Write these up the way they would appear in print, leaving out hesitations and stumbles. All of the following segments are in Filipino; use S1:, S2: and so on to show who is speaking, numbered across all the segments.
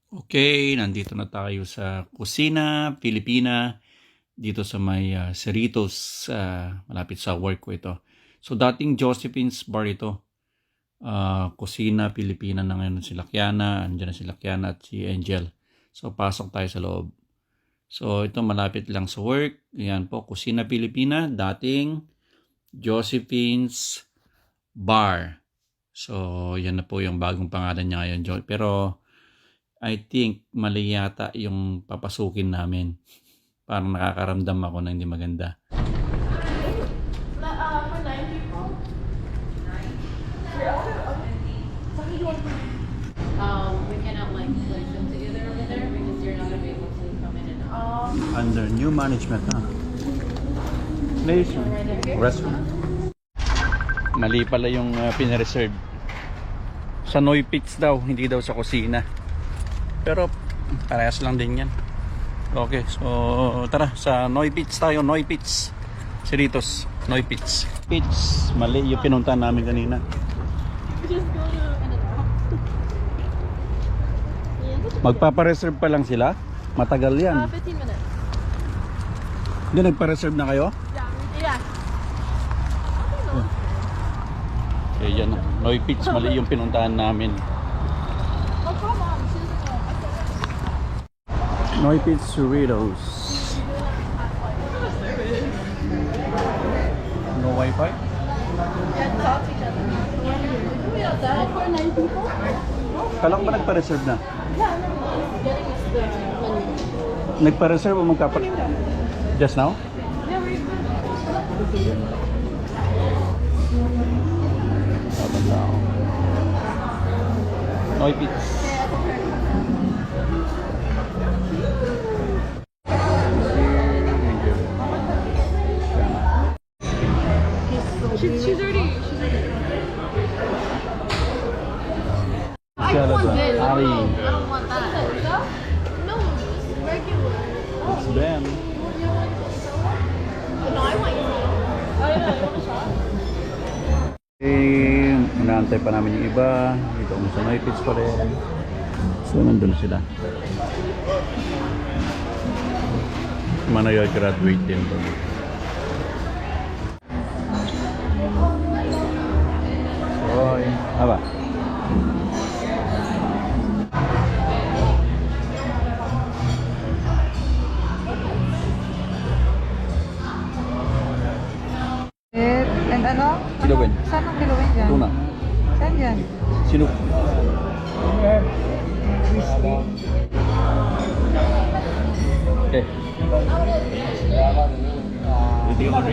S1: Okay, nandito na tayo sa kusina Pilipina dito sa may Cerritos, malapit sa work ko ito. So dating Josephine's Bar ito. Kusina Pilipina na ngayon si Lakiana, andyan na si Lakiana at si Angel. So pasok tayo sa loob. So ito malapit lang sa work. Yan po, Kusina Pilipina, dating Josephine's Bar. So yan na po yung bagong pangalan niya ngayon. Pero I think mali yata yung papasukin namin. Parang nakakaramdam ako na hindi maganda.
S2: For 9 people? 9? We cannot like place them together over there because you're not gonna be able to come in and out.
S1: Under new management, ha? Place, restaurant. Mali pala yung pinareserve. Sa NOYPITZ daw, hindi daw sa kusina. Pero parehas lang din yan. Okay, so tara sa NOYPITZ tayo. NOYPITZ CERRITOS. NOYPITZ mali yung pinuntahan namin kanina.
S2: Just go to in and out.
S1: Magpapareserve pa lang sila. Matagal yan.
S2: 15 minutes.
S1: Hindi, nagpa-reserve na kayo?
S2: Yeah.
S1: Eh yan, NOYPITZ mali yung pinuntahan namin.
S2: Oh, come on.
S1: NOYPITZ CERRITOS. No Wi-Fi?
S2: Yeah, talk to each other. We have that for 9 people?
S1: Kala ko ba nagpa-reserve na?
S2: Yeah, I'm getting us the menu.
S1: Nagpa-reserve o Just now?
S2: Yeah, we're good.
S1: NOYPITZ.
S2: She's already. I want this. I don't want that. No, just regular.
S1: It's them.
S2: No, I want you. Oh, yeah, you want a shot?
S1: Eh, inaantay pa namin yung iba. Dito kami sa NOYPITZ pa rin. So, nandun sila. Mana yung graduate din ba? Hoy, apa?
S3: And ano?
S1: Kilawin.
S3: Saan ang kilawin dyan?
S1: Tuna.
S3: Saan dyan?
S1: Sino? Okay.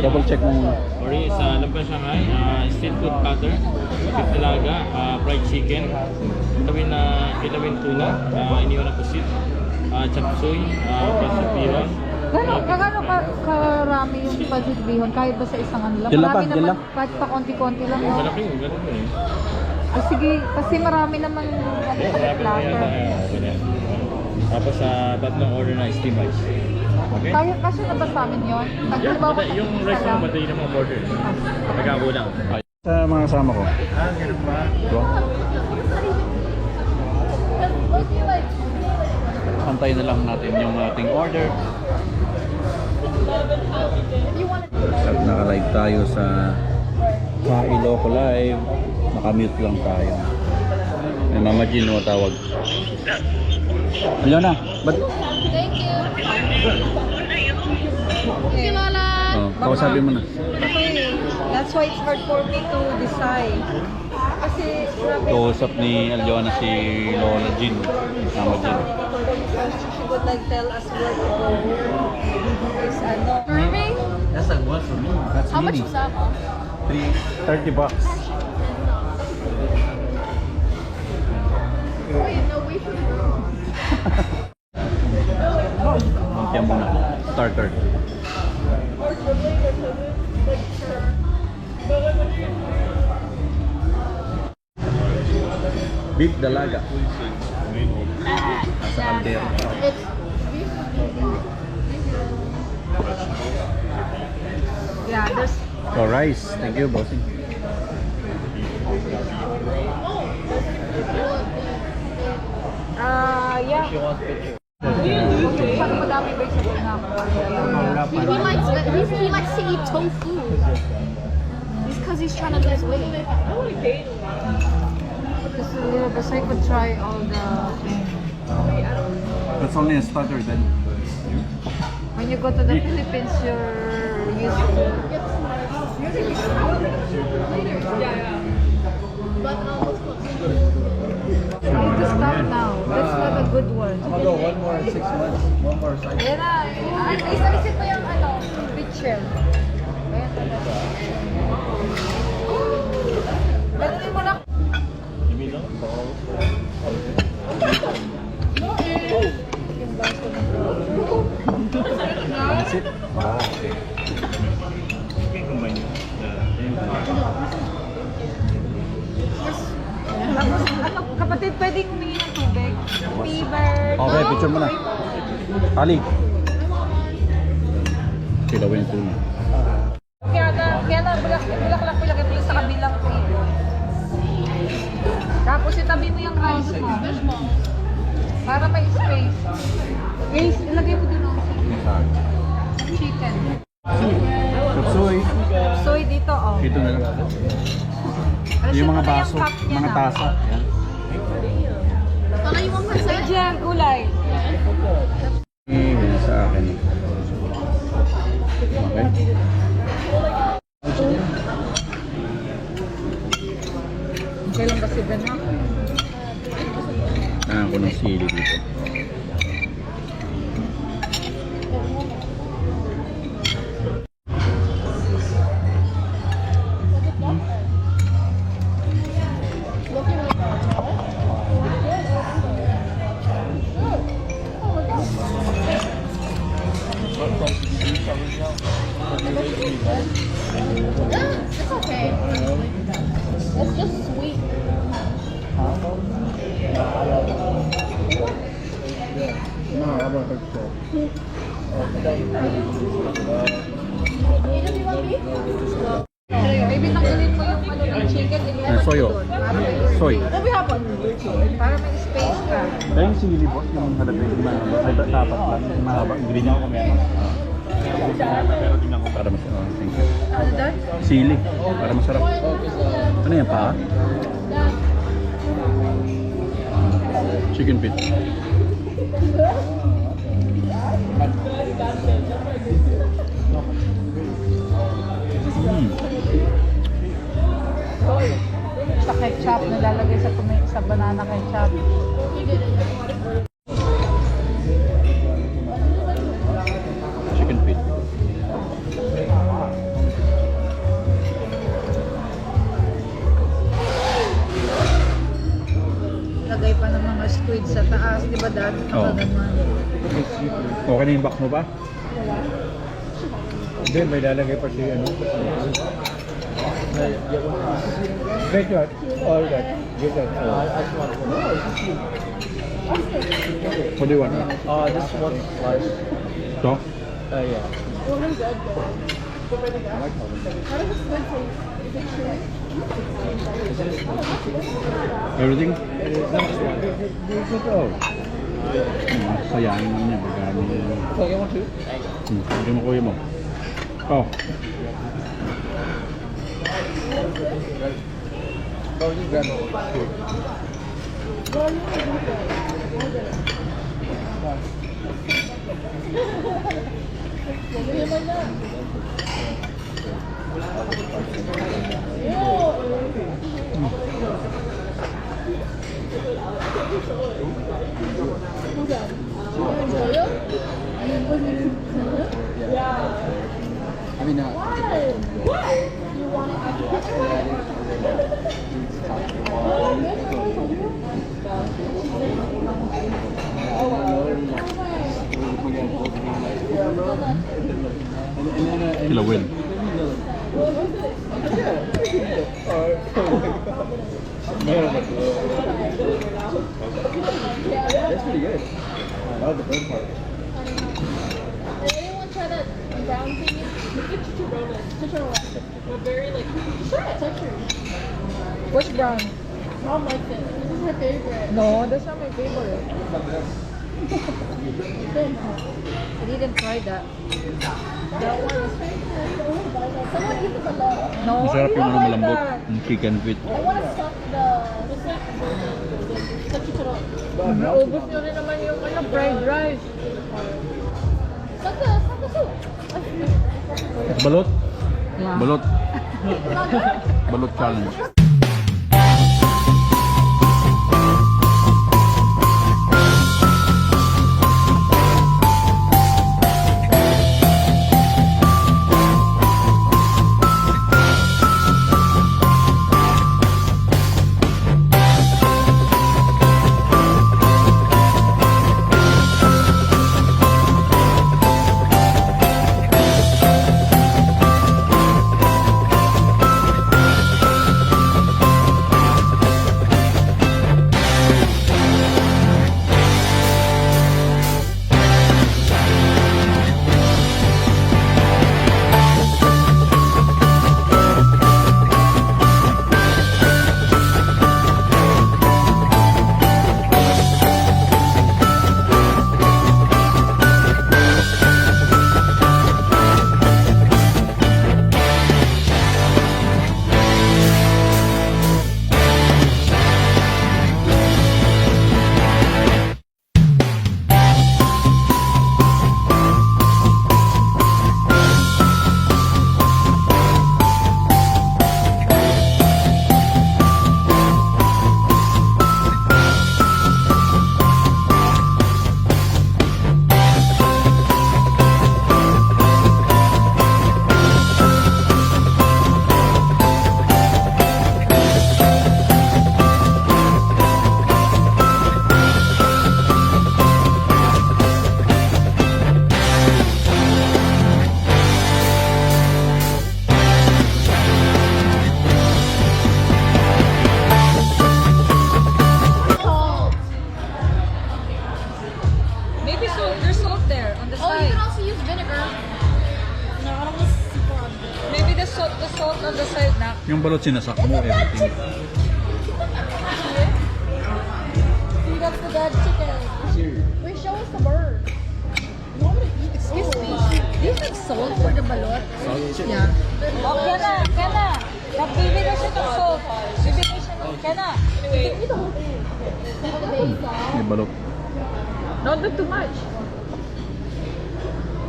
S1: Double check mo muna.
S4: Ori sa Laban Shanghai, street food platter, beef talaga, fried chicken, kilawin tuna, iniwan na pusit, chop suey, pancit bihon.
S3: Kagano karami yung pancit bihon? Kahit ba sa isang ano lang?
S1: Yan lang
S3: Marami
S1: pa, yan
S3: naman,
S4: lah.
S1: lang.
S3: kahit pa konti-konti lang. No?
S4: Malaki yung ganun eh.
S3: Sige, kasi marami naman
S4: Okay, marami na yan.
S3: platter.
S4: Ganyan. Tapos tatlong order na steam rice. Okay?
S3: Kaya kasi na ba sa amin yun?
S4: Yeah, yung rice mo, madali na mga order. Nagkakulang.
S1: Sa mga kasama ko.
S4: Ganun ba?
S1: Ito. Antayin na lang natin yung ating order. At naka-live tayo sa Ilocos Live. Naka-mute lang tayo. May Mama Jean mo tawag. Ano na? Ba't?
S2: Thank you. Okay, Lola.
S1: Oh, kausapin mo na.
S3: Okay, that's why it's hard for me to decide. Kasi grabe.
S1: Kausap ni Aljona si Lola Jean. Mama Jean.
S3: She would like tell us where to go. Is ano?
S2: Grooming?
S1: That's a one for me. That's
S2: How much was that, Mom?
S1: $30.
S2: Wait, no, we should go.
S1: Yan muna. Starter. Beef dalaga. Nasa kaldero.
S2: It's
S3: Yeah, there's
S1: Oh, rice. Thank you, bossing.
S3: yeah. She wants pictures. Parang madami ba sa
S2: He likes to eat tofu. It's because he's trying to lose weight.
S3: Just a little bit so I could try all the things.
S1: That's only a starter then.
S3: When you go to the Philippines, you're used to. I need to stop now. That's not a good one.
S5: I'm gonna go one more in 6 months. One more cycle.
S3: Yan na. Isa-isip mo yung ano, beach shell. Ayan. Ganunin mo na.
S5: That's it. Wow.
S3: Tapos, ano, kapatid, pwedeng humingi ng tubig. Fever.
S1: Okay, picture mo na. Ali. Sila yung tuna.
S3: Kaya na, bulaklak ilagay mo sa kabilang table. Tapos itabi mo yung rice mo. Para may space. Guys, ilagay mo din ang chicken.
S1: Soy.
S3: Soy dito, oh.
S1: Dito na lang. Yung mga baso, mga tasa. Yan.
S2: Only 1%.
S3: Diyan, gulay.
S1: Yan sa akin. Okay.
S3: Kailan ba si Dana?
S1: Ako ng sili dito.
S2: It's okay. It's just sweet.
S5: No, I'm not sure.
S3: Maybe tanggalin mo yung ano ng chicken.
S1: Soyo. Soy.
S3: Para may space ka.
S1: Kaya yung sili boss, yung halapin, yung mahaba. Ay, dapat lang. Yung mahaba. Ingredient ko meron. Pero tingnan ko para mas... thank you.
S3: Ano doon?
S1: Sili. Para masarap. Ano yan pa? Chicken feet.
S3: Sa ketchup, nilalagay sa banana ketchup.
S1: Chicken feet.
S3: Lagay pa ng mga squid sa taas, di ba dad?
S1: Oo.
S3: Naman.
S1: Okay na yung box mo ba?
S5: Hindi, may lalagay pa si ano. Wait, what? All that. Give that.
S1: What do you want?
S5: This one slice.
S1: Ito?
S5: Yeah.
S1: Everything?
S5: Ito.
S1: Sayangin naman niya. Pagkano niya.
S5: Oh, you want to?
S1: Hindi mo kuya mo. Oh.
S5: Oh, you grab it. I mean,
S1: Kilawin.
S5: That's pretty good. I love the bird part.
S2: Anyone try that brown thing? Look at chicharrones. Chicharrones. They're very like textured.
S3: What's brown?
S2: Mom likes it. This is her favorite.
S3: No, that's not my favorite. I didn't try that. That one is... Someone eat the balot. No,
S1: Masarap
S3: I
S1: yung
S3: don't like
S1: malambot.
S3: that.
S1: Yung chicken feet.
S2: I want to suck the chicharron.
S3: Naubos nyo rin naman yung fried rice.
S2: Suck the soup.
S1: Balot. Balot. Balot challenge.
S3: Maybe salt. There's salt there on the
S2: Oh, you
S3: side.
S2: can also use vinegar. No, I don't want super on this.
S3: Maybe the salt on the side na.
S1: Yung balot sinasak mo, everything.
S2: See, that's the dead chicken. Wait, show us the bird. You want me to eat?
S3: Excuse me. Do you have salt for the balot? Yeah. Oh, kaya na. Nagbibigay siya ng salt. Bibigay siya ng, kaya na.
S2: Eat the whole thing. Take the base off.
S1: May balot.
S3: Don't do too much.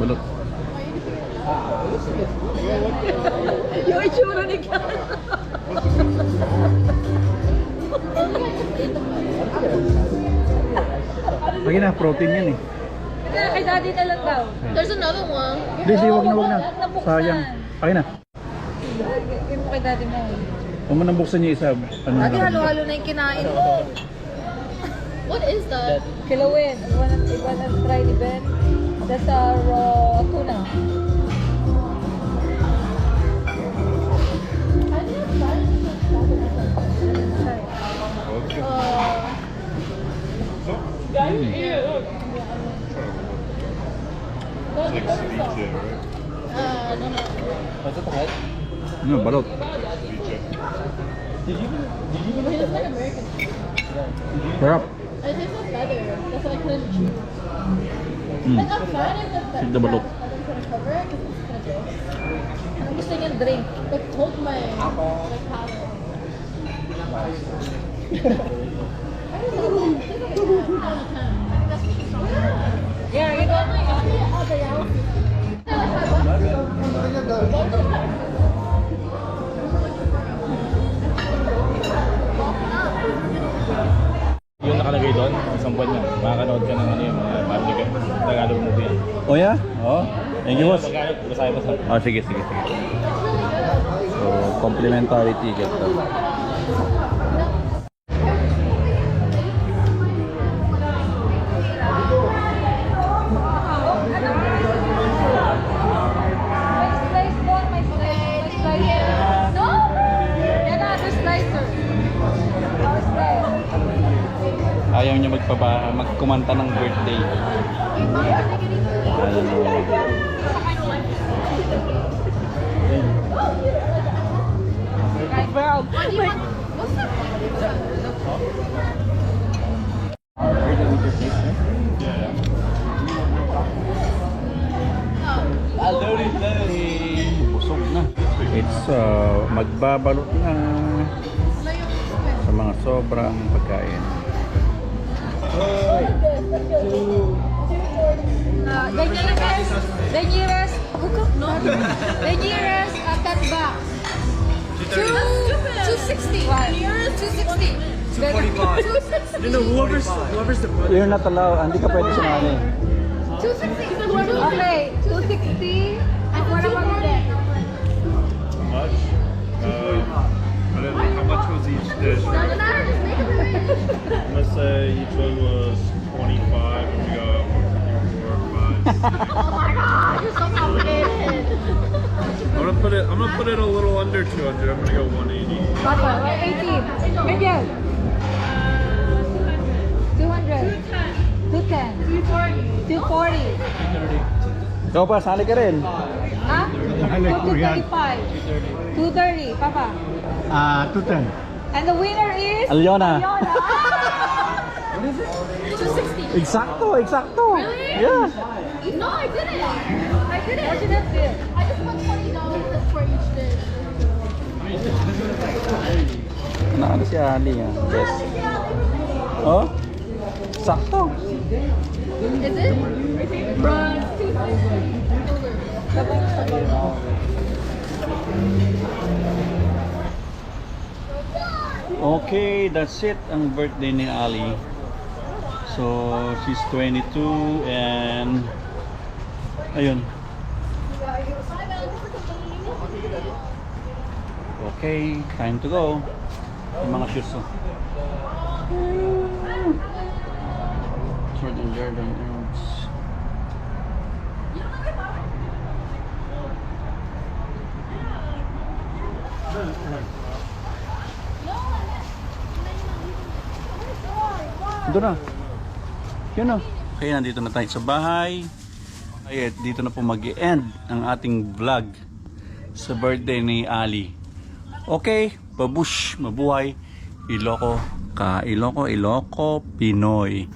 S1: Balot.
S3: Yung itsura ni Kat.
S1: Lagi na, protein yan eh.
S3: Kaya kay daddy na lang daw.
S2: There's another one.
S1: Hindi, wag na. Sayang. Akin na.
S3: Yung mo kay daddy mo.
S1: Huwag mo nang buksan niya isa. Ano
S3: Daddy,
S1: na
S3: halo-halo na yung kinain mo.
S2: What is that?
S3: Kilawin. You wanna try ni Ben? That's a raw tuna.
S2: No, no.
S1: Ano, balot.
S2: He looks like American.
S1: Sarap.
S2: It tastes like leather. That's why I couldn't chew.
S1: Mm.
S2: Like, I'm fine if the
S1: Tigda balot.
S2: I'm gonna cover it because it's kind of gross.
S3: Anong gusto niyang drink?
S2: Like, told my palate.
S3: Yeah, you know.
S4: Yung nakalagay doon, isang buwan yan. Makakanood ka ng ano yung mga family ka. Tagalog movie yan.
S1: Oh yeah? Oh. Thank you, boss.
S4: Magkano? Basahin mo sa...
S1: Oh, sige. So, complimentary ticket to.
S3: May slice doon, may slicer. No! Yan na, the slicer. Slice.
S1: Ayaw niya magkumanta ng birthday. Ayan o.
S3: Bro,
S2: What's that?
S1: So, magbabalot na sa mga sobrang pagkain.
S3: The nearest Katba. 260. Nearest 260. 245.
S5: No, whoever's the brother.
S1: You're not allowed. Hindi ka pwede sumali.
S3: 260. Okay, 260. And what about that?
S6: Much? I don't know. How much was each dish?
S3: Doesn't matter, just make it.
S6: I'm gonna say each one was 25, and we got 1, 2, 3, 4, 5, 6.
S3: Oh my god, you're so complicated.
S6: I'm gonna put it a little under 200. I'm gonna go 180.
S3: Papa, 180. Medium. 200. 210. 240.
S1: Ikaw pa, sali ka rin.
S3: Huh? 235. 230, Papa.
S5: 210.
S3: And the winner is
S1: Alyona.
S3: Yona. 260.
S1: Eksakto, eksakto.
S3: Really?
S1: Yeah.
S3: No, I didn't. I didn't. What did I do? I just put $20 for each dish.
S1: Ano si Ali nga? Yes. Oh? Sakto.
S3: Is it? Bronze.
S1: Okay, that's it. Ang birthday ni Ali. So, she's 22 and ayun. Okay, time to go. Yung mga shoes. Oh. Jordan Herbs. Doon na. Yun na. Okay, nandito na tayo sa bahay. Ay, dito na po mag-end ang ating vlog sa birthday ni Ali. Okay, babush, mabuhay. Iloko, Iloko, Pinoy.